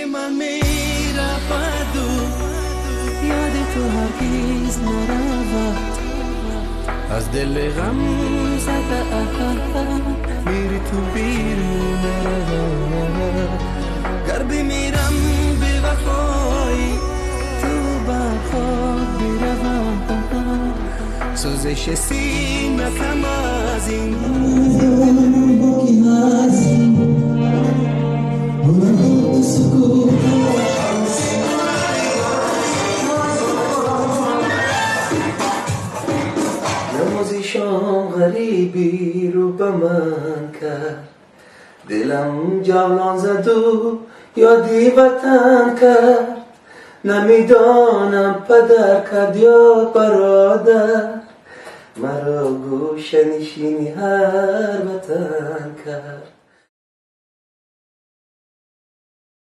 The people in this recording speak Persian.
من میرود و یاد تو هرگز نرود از دل غم زده میری تو بیرون گر بمیرم به وفایی تو برخواد بروم سوزش سینه کم از این نمازی شام غریبی رو به من کرد دلم جولان زد و یادی وطن کرد نمیدانم پدر کرد یا برادر مرا گوشه نشینی هر وطن کرد